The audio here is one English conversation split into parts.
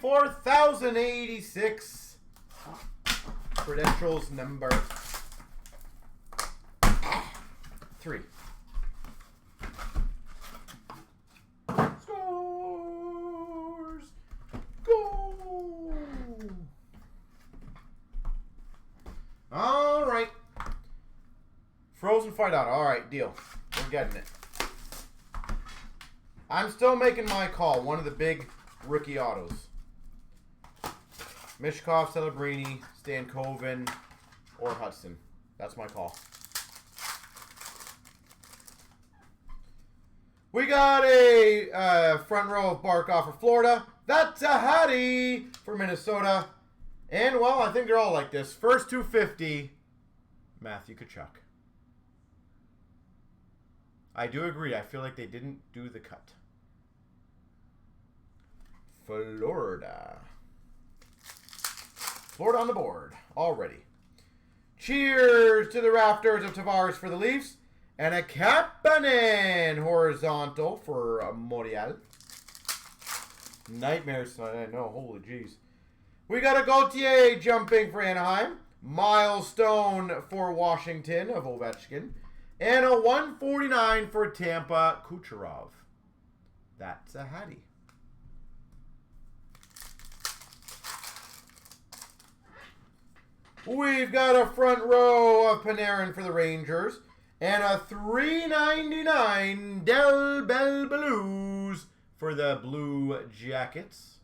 24,086. Credentials number 3. Scores. Go. All right. Frozen fight out. All right, deal. We're getting it. I'm still making my call. One of the big rookie autos. Mishkov, Celebrini, Stankoven, or Hudson. That's my call. We got a front row of Barkov for Florida. That's a Hattie for Minnesota. And, well, I think they're all like this. First 250, Matthew Tkachuk. I do agree. I feel like they didn't do the cut. Florida. Florida on the board already. Cheers to the Rafters of Tavares for the Leafs. And a Kapanen horizontal for Montreal. Nightmares tonight, I know. Holy jeez. We got a Gauthier jumping for Anaheim. Milestone for Washington of Ovechkin. And a 149 for Tampa, Kucherov. That's a Hattie. We've got a front row of Panarin for the Rangers. And a $3.99 Del Bel Blues for the Blue Jackets.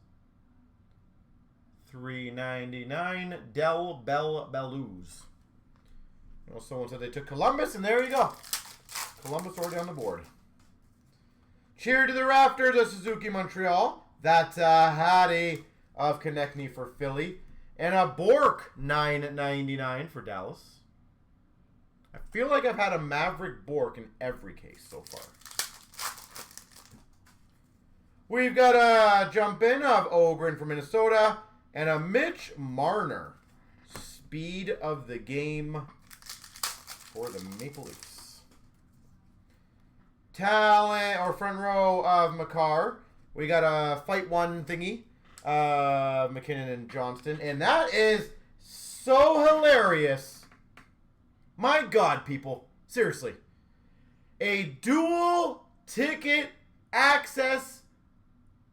$3.99 Del Bel Blues. You know, someone said they took Columbus, and there you go. Columbus already on the board. Cheer to the Rafters of Suzuki Montreal. That's a Hattie of Konechny for Philly. And a Bork $9.99 for Dallas. I feel like I've had a Maverick Bork in every case so far. We've got a jump in of Ogren for Minnesota. And a Mitch Marner. Speed of the game for the Maple Leafs. Talent or front row of Makar. We got a Fight One thingy. McKinnon and Johnston. And that is so hilarious. My God, people. Seriously. A dual ticket access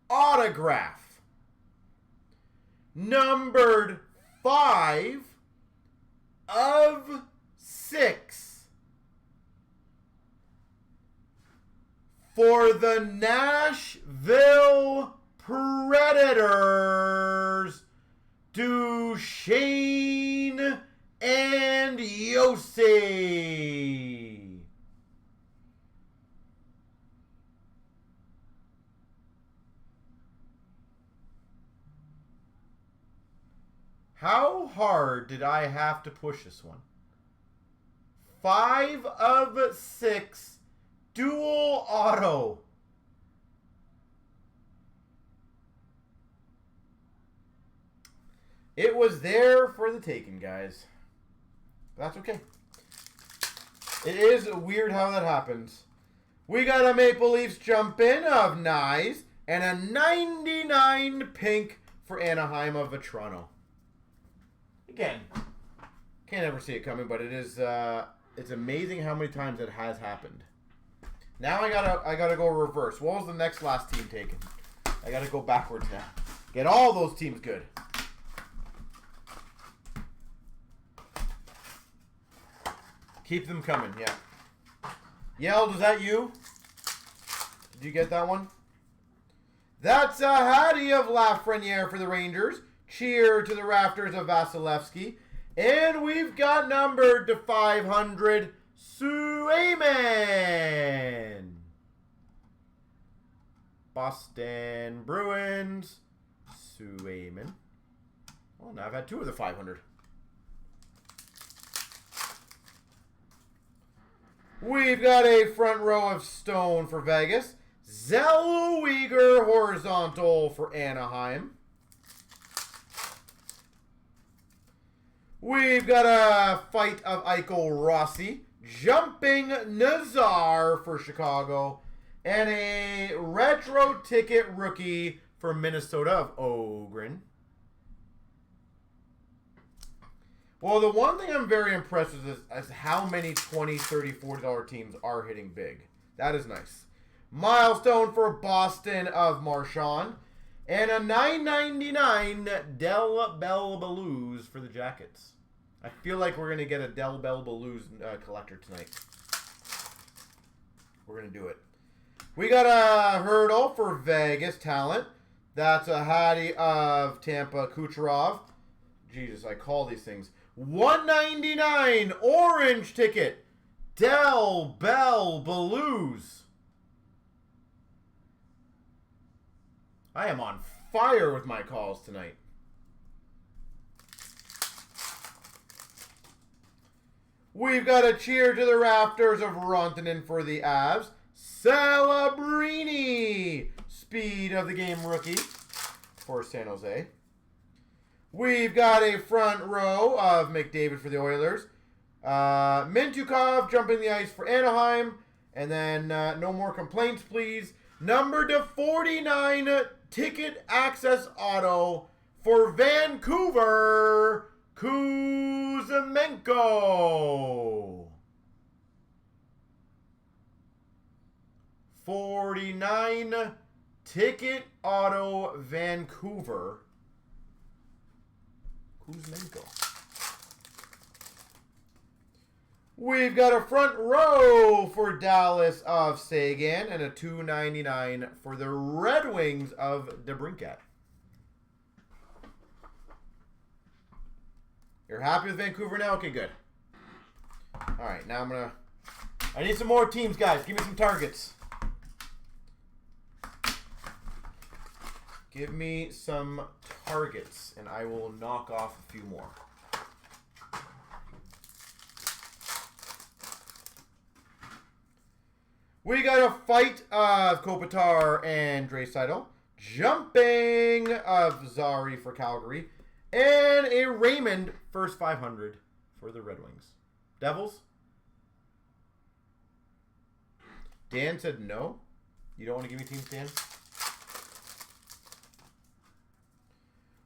autograph. Numbered 5 of 6. For the Nashville Predators, Duchesne and Yossi. How hard did I have to push this one? 5 of 6 dual auto. It was there for the taking, guys. That's okay. It is weird how that happens. We got a Maple Leafs jump in of Nyes and a 99 pink for Anaheim of Vetrano. Again, can't ever see it coming, but it is it's amazing how many times it has happened. Now I gotta go reverse. What was the last team taken? I gotta go backwards now. Get all those teams good. Keep them coming, yeah. Yelled, is that you? Did you get that one? That's a Hattie of Lafreniere for the Rangers. Cheer to the Rafters of Vasilevsky. And we've got numbered to 500, Suleiman. Boston Bruins, Suleiman. Well, now I've had 2 of the 500. We've got a front row of Stone for Vegas. Zellweger horizontal for Anaheim. We've got a fight of Eichel Rossi. Jumping Nazar for Chicago. And a retro ticket rookie for Minnesota of Ogren. Well, the one thing I'm very impressed with is how many $20, $30, $40 teams are hitting big. That is nice. Milestone for Boston of Marchand. And a $9.99 Del Bell Blues for the Jackets. I feel like we're going to get a Del Bell Blues collector tonight. We're going to do it. We got a Hurdle for Vegas Talent. That's a Hattie of Tampa Kucherov. Jesus, I call these things. $1.99 orange ticket. Del Bell Blues. I am on fire with my calls tonight. We've got a cheer to the rafters of Rantanen for the Avs. Celebrini. Speed of the game rookie for San Jose. We've got a front row of McDavid for the Oilers. Mintukov jumping the ice for Anaheim. And then no more complaints, please. Number to 49 ticket access auto for Vancouver, Kuzmenko. 49 ticket auto Vancouver, Kuzmenko. We've got a front row for Dallas of Sagan and a $2.99 for the Red Wings of DeBrincat. You're happy with Vancouver now? Okay, good. All right, now I need some more teams, guys. Give me some targets. Give me some targets, and I will knock off a few more. We got a fight of Kopitar and Draisaitl. Jumping of Zari for Calgary. And a Raymond first 500 for the Red Wings. Devils? Dan said no. You don't want to give me teams, Dan?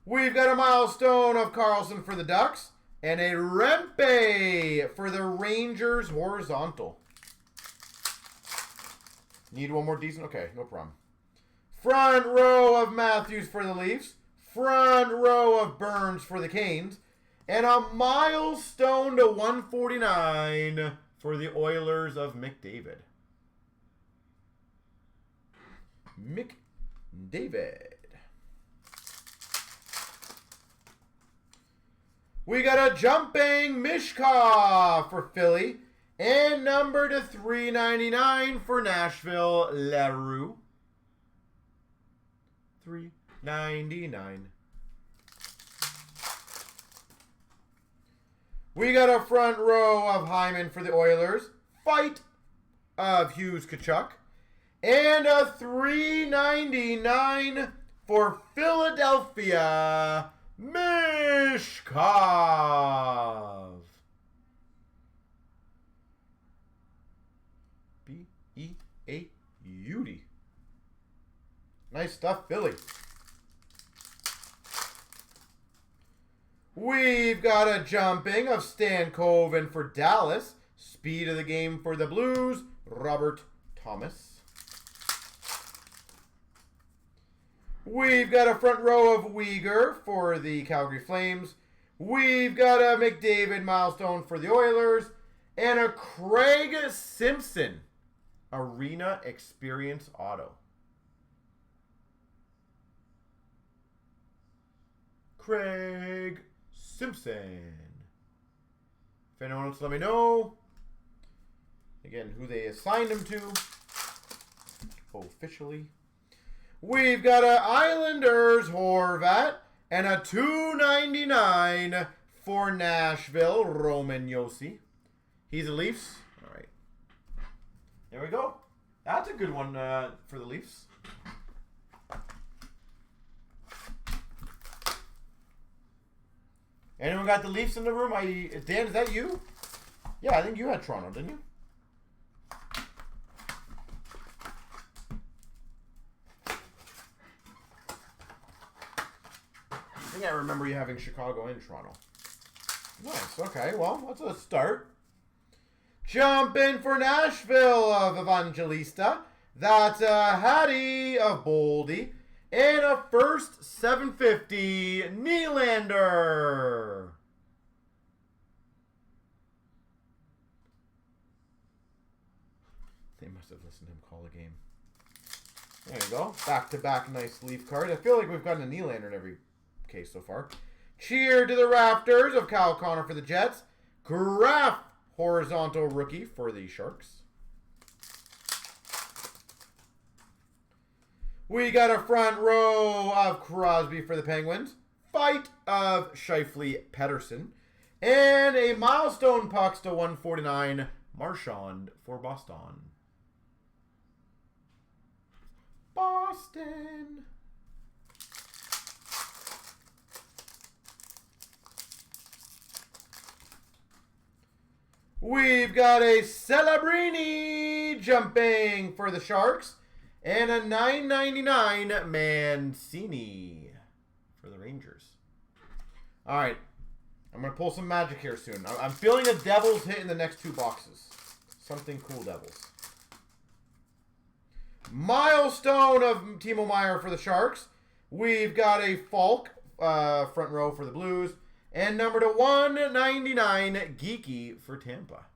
We've got a milestone of Carlson for the Ducks. And a Rempe for the Rangers horizontal. Need one more decent? Okay, no problem. Front row of Matthews for the Leafs. Front row of Burns for the Canes. And a milestone to 149 for the Oilers of McDavid. McDavid. We got a jumping Mishkov for Philly. And number to 399 for Nashville, Leroux. 399. We got a front row of Hyman for the Oilers. Fight of Hughes Kachuk. And a 399 for Philadelphia, Mishkov. B-E-A Beauty. Nice stuff, Philly. We've got a jumping of Stan Coven for Dallas. Speed of the game for the Blues, Robert Thomas. We've got a front row of Uyghur for the Calgary Flames. We've got a McDavid milestone for the Oilers. And a Craig Simpson Arena Experience Auto. Craig Simpson. If anyone wants to let me know, again, who they assigned him to officially. We've got a Islanders Horvat and a $2.99 for Nashville, Roman Josi. He's a Leafs. All right. There we go. That's a good one for the Leafs. Anyone got the Leafs in the room? Dan, is that you? Yeah, I think you had Toronto, didn't you? think I remember you having Chicago and Toronto. Nice. Okay, well, that's a start. Jump in for Nashville of Evangelista. That's a Hattie of Boldy. And a first 750 Nylander. They must have listened to him call a game. There you go. Back-to-back nice Leaf card. I feel like we've gotten a Nylander in every case so far. Cheer to the Rafters of Kyle Connor for the Jets. Graf horizontal rookie for the Sharks. We got a front row of Crosby for the Penguins. Fight of Scheifele Pettersson. And a milestone pucks to 149 Marchand for Boston. Boston. We've got a Celebrini jumping for the Sharks. And a $9.99 Mancini for the Rangers. All right. I'm going to pull some magic here soon. I'm feeling a Devils hit in the next two boxes. Something cool, Devils. Milestone of Timo Meier for the Sharks. We've got a Falk front row for the Blues. And number to 199, Geeky for Tampa.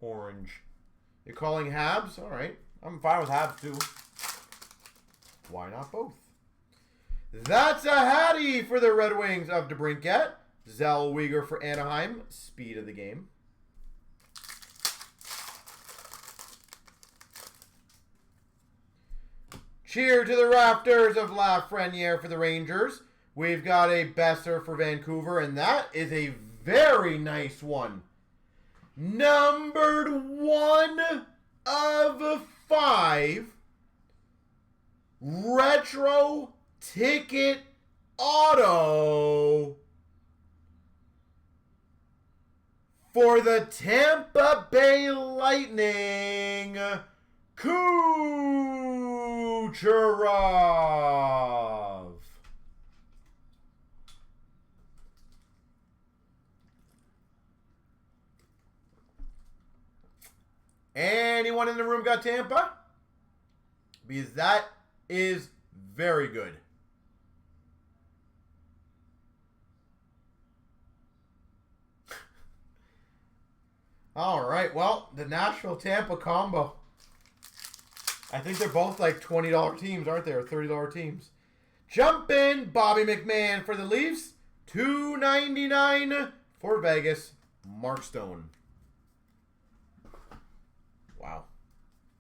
Orange. You're calling Habs? All right. I'm fine with Habs, too. Why not both? That's a Hattie for the Red Wings of DeBrincat. Zellweger for Anaheim. Speed of the game. Cheer to the Rafters of Lafreniere for the Rangers. We've got a Besser for Vancouver, and that is a very nice one. Numbered 1 of 5. Retro ticket auto for the Tampa Bay Lightning, Kucherov. Anyone in the room got Tampa? Because that is very good. All right, well, the Nashville-Tampa combo. I think they're both like $20 teams, aren't they? Or $30 teams. Jump in, Bobby McMahon for the Leafs. $2.99 for Vegas, Mark Stone. Wow.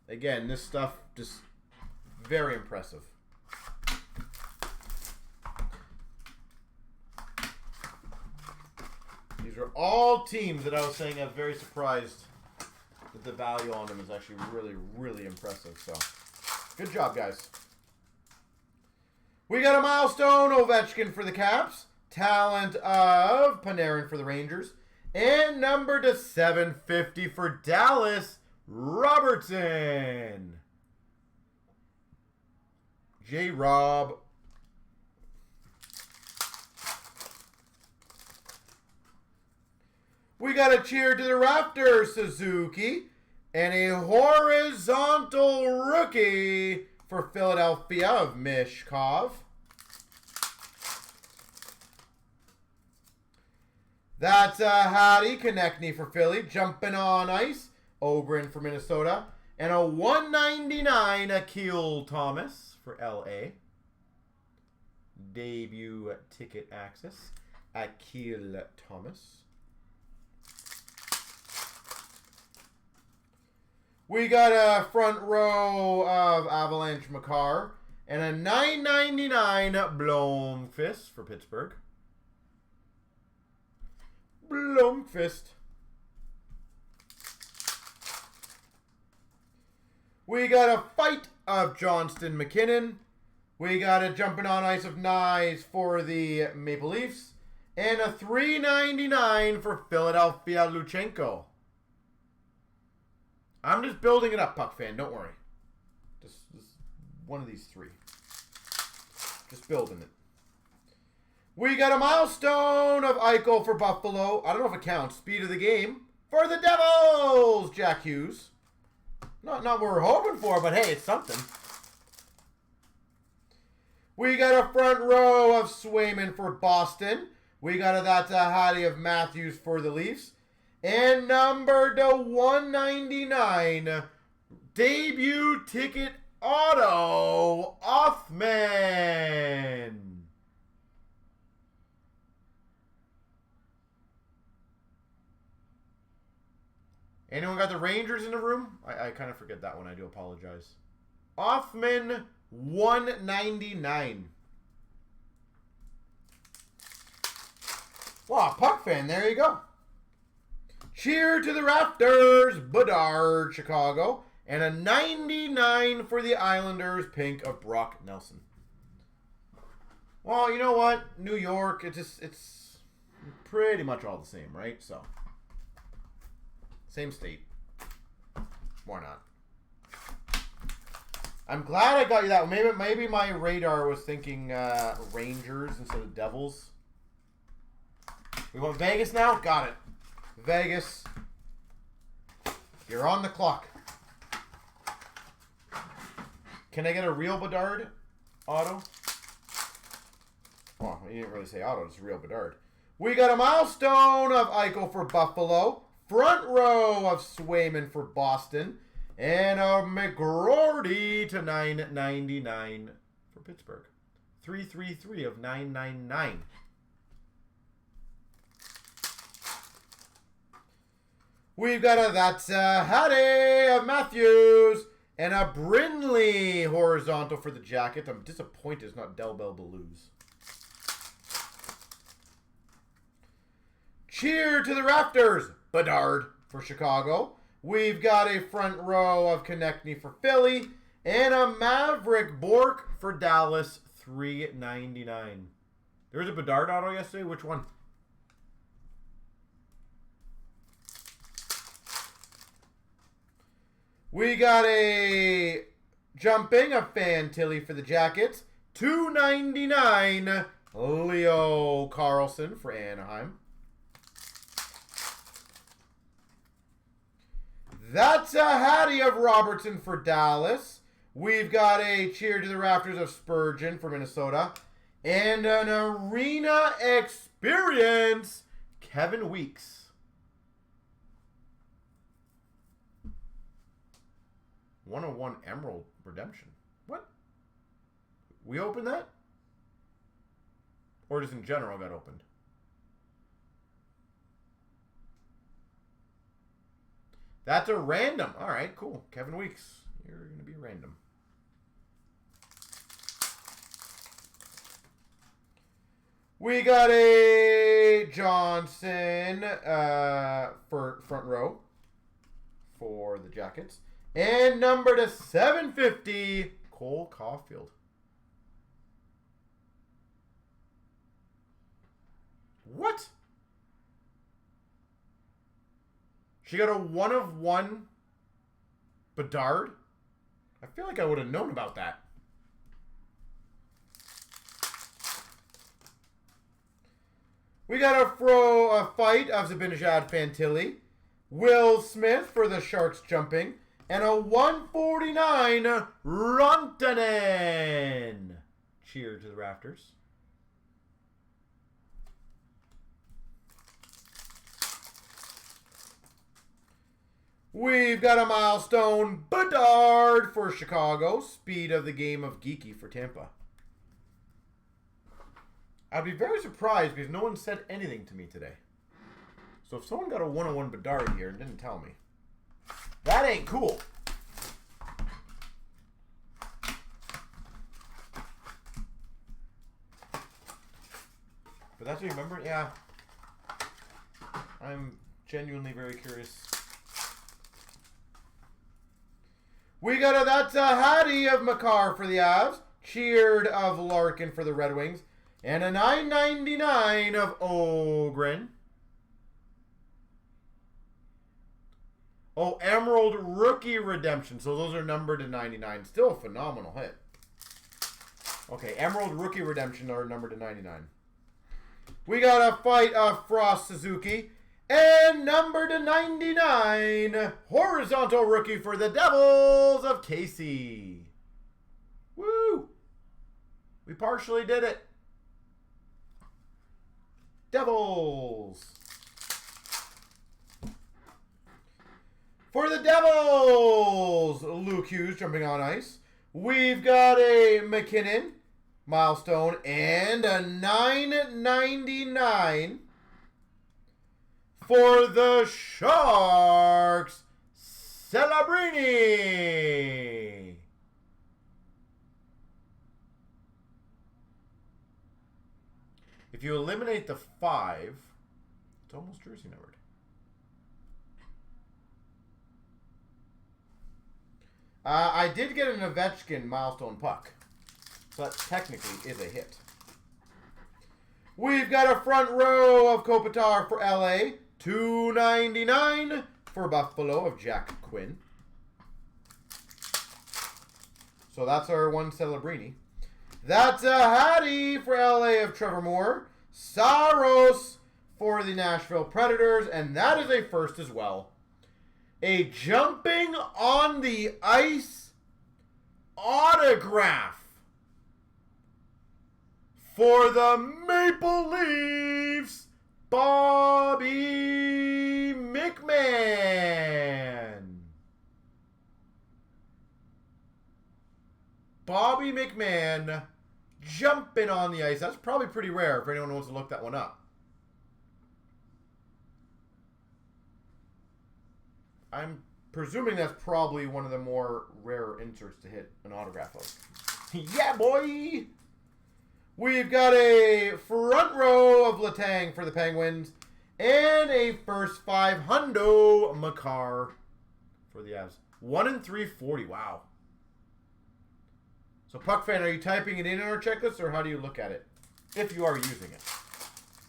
Again, this stuff just very impressive. These are all teams that I was saying I'm very surprised that the value on them is actually really, really impressive. So, good job, guys. We got a milestone Ovechkin for the Caps. Talent of Panarin for the Rangers. And number to 750 for Dallas, Robertson. J-Rob. We got a cheer to the Raptors, Suzuki. And a horizontal rookie for Philadelphia of Mishkov. That's a Hattie Konechny for Philly. Jumping on ice. Oberyn for Minnesota. And a $1.99 Akil Thomas for LA. Debut ticket access. Akil Thomas. We got a front row of Avalanche Makar. And a $9.99 Blomqvist for Pittsburgh. Blomqvist. We got a fight of Johnston McKinnon. We got a jumping on ice of Nyes for the Maple Leafs. And a $3.99 for Philadelphia Luchenko. I'm just building it up, Puck fan. Don't worry. Just one of these three. Just building it. We got a milestone of Eichel for Buffalo. I don't know if it counts. Speed of the game for the Devils, Jack Hughes. Not what we're hoping for, but hey, it's something. We got a front row of Swayman for Boston. We got that's a Hattie of Matthews for the Leafs. And number to 199, debut ticket auto, Othman. Anyone got the Rangers in the room? I kind of forget that one. I do apologize. Othman, 199. Wow, puck fan. There you go. Cheer to the Rafters, Bedard, Chicago. And a 99 for the Islanders, pink of Brock Nelson. Well, you know what? New York, it's pretty much all the same, right? So, same state. Why not? I'm glad I got you that one. Maybe my radar was thinking Rangers instead of Devils. We want Vegas now? Got it. Vegas. You're on the clock. Can I get a real Bedard auto? Well, you didn't really say auto, it's real Bedard. We got a milestone of Eichel for Buffalo. Front row of Swayman for Boston. And a McGroarty to 999 for Pittsburgh. 333 of 999. We've got a that's a Hattie of Matthews. And a Brindley horizontal for the Jackets. I'm disappointed it's not Del Bell Blues. Cheer to the Rafters, Bedard for Chicago. We've got a front row of Konechny for Philly. And a Maverick Bork for Dallas, $3.99. There was a Bedard auto yesterday. Which one? We got a jumping of Fantilli for the Jackets. $2.99. Leo Carlson for Anaheim. That's a Hattie of Robertson for Dallas. We've got a cheer to the Rafters of Spurgeon for Minnesota. And an Arena Experience, Kevin Weeks. 101 Emerald Redemption. What? We opened that? Or just in general got opened? That's a random. All right, cool. Kevin Weeks, you're going to be random. We got a Johnson for front row for the Jackets. And number to 750, Cole Caulfield. What? She got a 1/1 Bedard? I feel like I would have known about that. We got a fight of Zibanejad Fantilli. Will Smith for the Sharks jumping. And a 149 Rantanen. Cheer to the Rafters. We've got a milestone Bedard for Chicago. Speed of the game of Geeky for Tampa. I'd be very surprised because no one said anything to me today. So if someone got a 101 Bedard here and didn't tell me, that ain't cool. But that's what you remember? Yeah. I'm genuinely very curious. We got a that's a Hattie of Makar for the Avs. Cheered of Larkin for the Red Wings. And a $9.99 of Ogren. Oh, Emerald Rookie Redemption. So those are numbered to 99. Still a phenomenal hit. Okay, Emerald Rookie Redemption are numbered to 99. We got a fight of Frost Suzuki. And number to 99, horizontal rookie for the Devils of Casey. Woo! We partially did it. Devils. For the Devils, Luke Hughes jumping on ice. We've got a McKinnon, milestone, and a $9.99 for the Sharks, Celebrini. If you eliminate the 5, it's almost jersey numbered. I did get an Ovechkin milestone puck. So that technically is a hit. We've got a front row of Kopitar for LA. $2.99 for Buffalo of Jack Quinn. So that's our one Celebrini. That's a Hattie for LA of Trevor Moore. Saros for the Nashville Predators. And that is a first as well. A jumping on the ice autograph for the Maple Leafs, Bobby McMahon. Bobby McMahon jumping on the ice. That's probably pretty rare if anyone wants to look that one up. I'm presuming that's probably one of the more rare inserts to hit an autograph of. Yeah, boy! We've got a front row of Letang for the Penguins. And a first 5 hundo Makar for the Avs. 1 in 340. Wow. So, Puck fan, are you typing it in our checklist, or how do you look at it? If you are using it.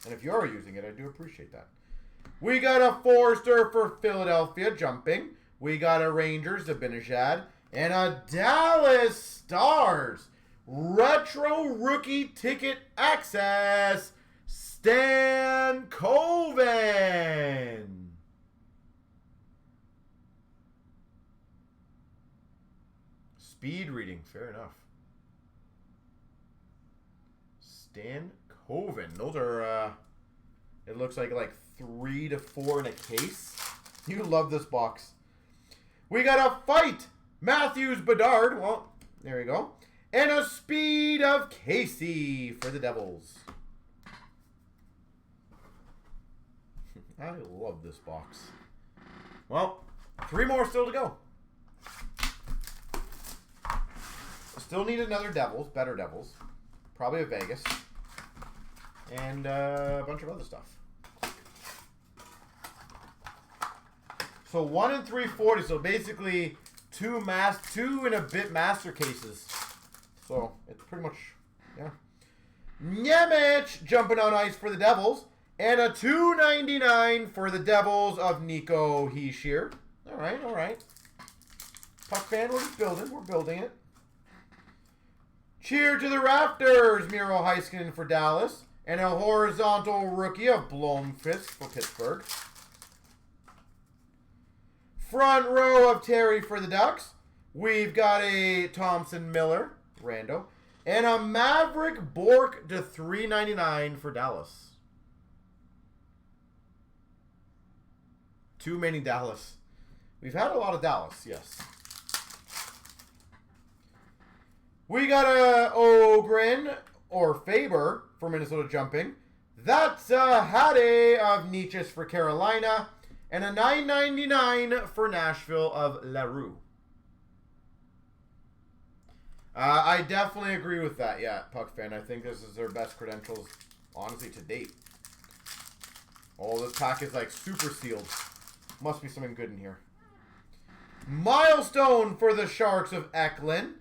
And if you are using it, I do appreciate that. We got a Forster for Philadelphia, jumping. We got a Rangers, Zibanejad. And a Dallas Stars, retro rookie ticket access, Stan Coven. Speed reading, fair enough. Stan Coven. Those are, it looks like 3 to 4 in a case. You love this box. We got a fight. Matthews Bedard. Well, there we go. And a speed of Casey for the Devils. I love this box. Well, 3 more still to go. Still need another Devils, better Devils. Probably a Vegas. And a bunch of other stuff. So 1 in 340. So basically 2 and a bit master cases. So it's pretty much, yeah. Nemec jumping on ice for the Devils. And a $2.99 for the Devils of Nico Hischier. All right, all right. Puck fan, we're just building. We're building it. Cheer to the Raptors. Miro Heiskanen for Dallas. And a horizontal rookie of Blomqvist for Pittsburgh. Front row of Terry for the Ducks. We've got a Thompson Miller, rando. And a Maverick Bork to $3.99 for Dallas. Too many Dallas. We've had a lot of Dallas, yes. We got a Ogren or Faber for Minnesota jumping. That's a Hattie of Nietzsche's for Carolina. And a $9.99 for Nashville of LaRue. I definitely agree with that, yeah, Puck fan. I think this is their best credentials, honestly, to date. Oh, this pack is like super sealed. Must be something good in here. Milestone for the Sharks of Eklund.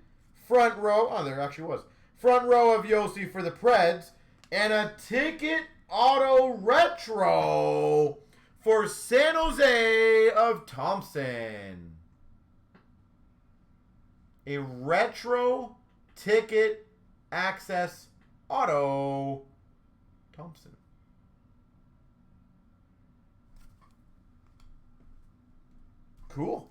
Front row, oh, there actually was. Front row of Yossi for the Preds. And a ticket auto retro for San Jose of Thompson. A retro ticket access auto Thompson. Cool.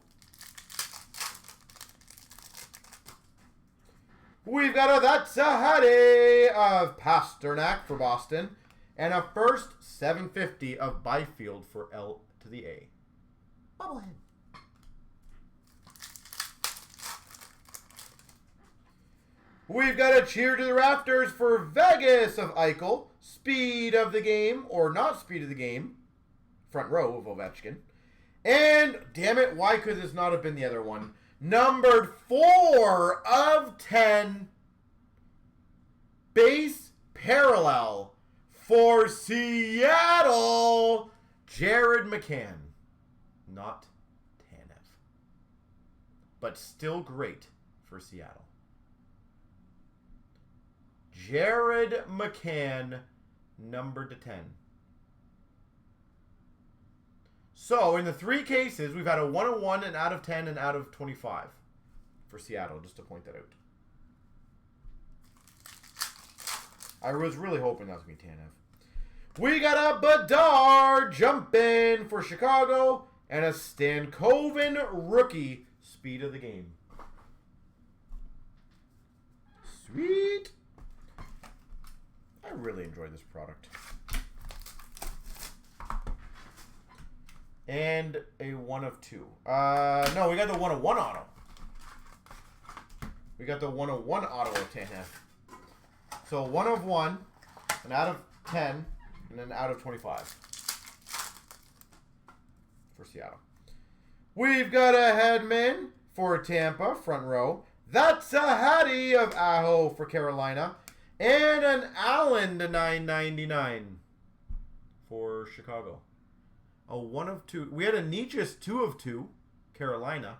We've got a That's a Hattie of Pasternak for Boston. And a first 750 of Byfield for L to the A. Bobblehead. We've got a Cheer to the Rafters for Vegas of Eichel. Speed of the game, or not speed of the game. Front row of Ovechkin. And, damn it, why could this not have been the other one? Numbered 4 of 10. Base parallel for Seattle. Jared McCann. Not Tanev. But still great for Seattle. Jared McCann, numbered to 10. So, in the 3 cases, we've had a 1 of 1, an out of 10, and out of 25 for Seattle, just to point that out. I was really hoping that was going to be Tanev. We got a Bedard jumping for Chicago, and a Stankoven rookie speed of the game. Sweet. I really enjoy this product. And a 1 of 2. No, we got the 1 of 1 auto. We got the 1 of 1 auto of Tanev. So 1 of 1, an out of 10, and an out of 25 for Seattle. We've got a Hedman for Tampa, front row. That's a Hattie of Aho for Carolina. And an Allen to 999 for Chicago. A 1 of 2. We had a Nietzsche's 2 of 2, Carolina.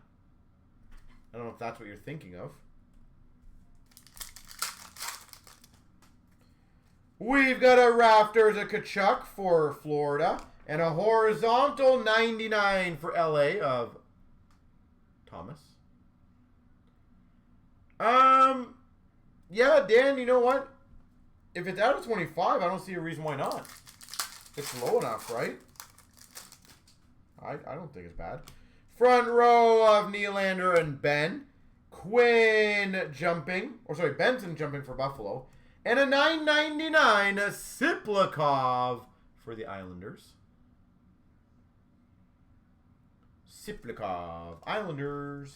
I don't know if that's what you're thinking of. We've got a Rafters of Kachuk for Florida. And a horizontal 99 for LA of Thomas. Yeah, Dan, you know what? If it's out of 25, I don't see a reason why not. It's low enough, right? I don't think it's bad. Front row of Nylander and Ben. Quinn jumping. Or sorry, Benson jumping for Buffalo. And a 999 Siplikov for the Islanders. Siplikov. Islanders.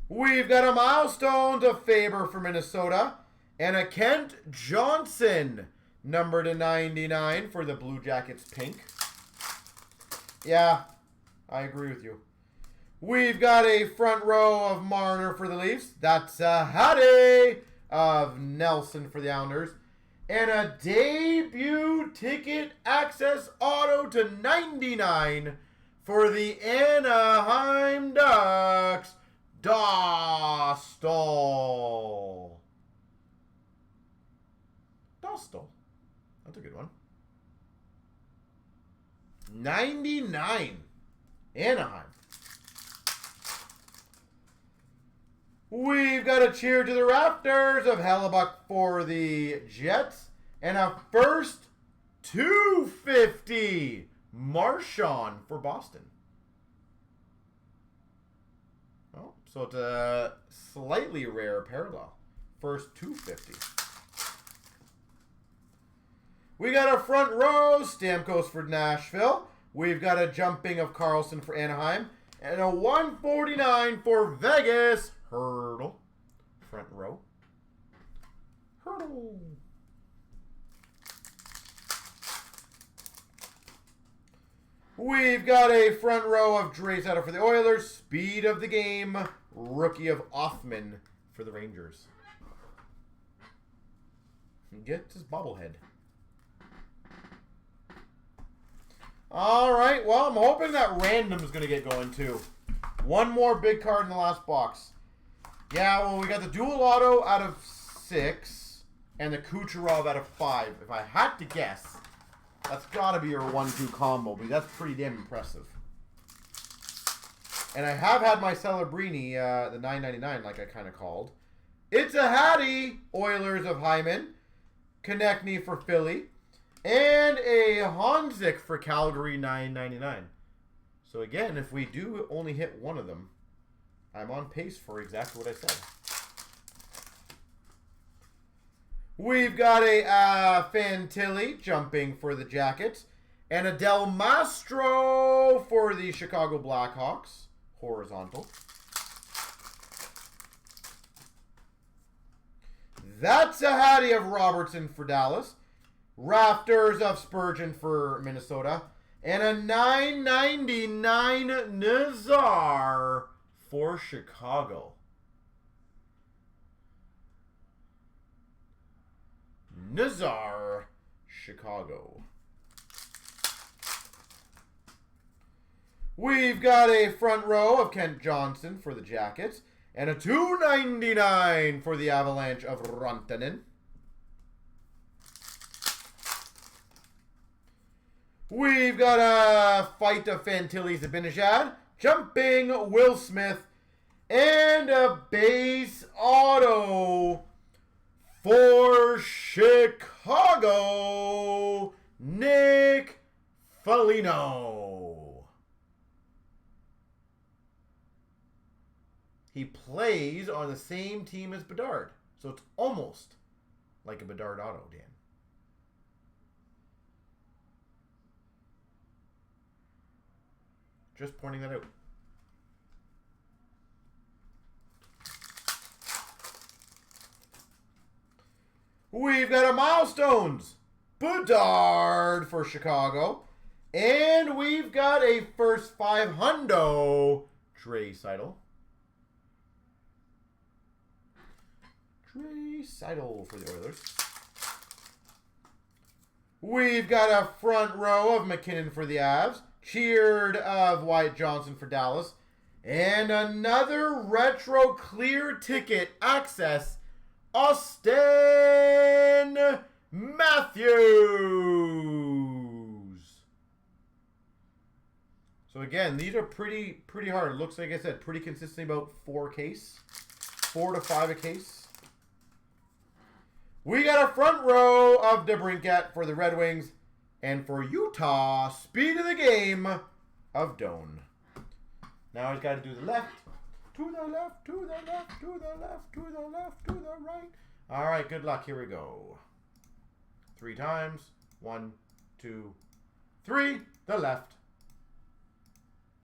We've got a milestone to Faber for Minnesota. And a Kent Johnson, number to 99 for the Blue Jackets pink. Yeah, I agree with you. We've got a front row of Marner for the Leafs. That's a Hattie of Nelson for the Islanders. And a debut ticket access auto to 99 for the Anaheim Ducks. Dostal. Dostal. That's a good one. 99. Anaheim. We've got a cheer to the Rafters of Hellebuck for the Jets. And a first 250 Marchand for Boston. Oh, so it's a slightly rare parallel. First 250. We got a front row, Stamkos for Nashville. We've got a jumping of Carlson for Anaheim. And a 149 for Vegas. Hurdle. Front row. Hurdle. We've got a front row of Draisaitl for the Oilers. Speed of the game. Rookie of Othman for the Rangers. He gets his bobblehead. All right. Well, I'm hoping that random is going to get going too. One more big card in the last box. Yeah, well, we got the dual auto out of 6 and the Kucherov out of 5. If I had to guess, that's got to be your 1-2 combo, but that's pretty damn impressive. And I have had my Celebrini, the $9.99, like I kind of called. It's a Hattie, Oilers of Hyman. Konechny for Philly. And a Honzik for Calgary, $9.99. So again, if we do only hit one of them, I'm on pace for exactly what I said. We've got a Fantilli jumping for the Jackets. And a Del Mastro for the Chicago Blackhawks. Horizontal. That's a Hattie of Robertson for Dallas. Rafters of Spurgeon for Minnesota. And a $9.99 Nazar for Chicago. Nazar, Chicago. We've got a front row of Kent Johnson for the Jackets. And a $2.99 for the Avalanche of Rantanen. We've got a fight of Fantilli Zibanejad. Jumping Will Smith. And a base auto for Chicago, Nick Foligno. He plays on the same team as Bedard. So it's almost like a Bedard auto, Dan. Just pointing that out. We've got a Milestones. Bedard for Chicago. And we've got a first 500 Trey Seidel. Trey Seidel for the Oilers. We've got a front row of McKinnon for the Avs. Cheered of Wyatt Johnson for Dallas. And another retro clear ticket access. Austin Matthews. So again, these are pretty hard. It looks like I said, pretty consistently about 4 to 5 a case. We got a front row of DeBrincat for the Red Wings. And for Utah, speed of the game of Doan. Now he's got to do the left. To the left, to the left, to the left, to the left, to the right. All right, good luck. Here we go. 3 times. 1, 2, 3. The left.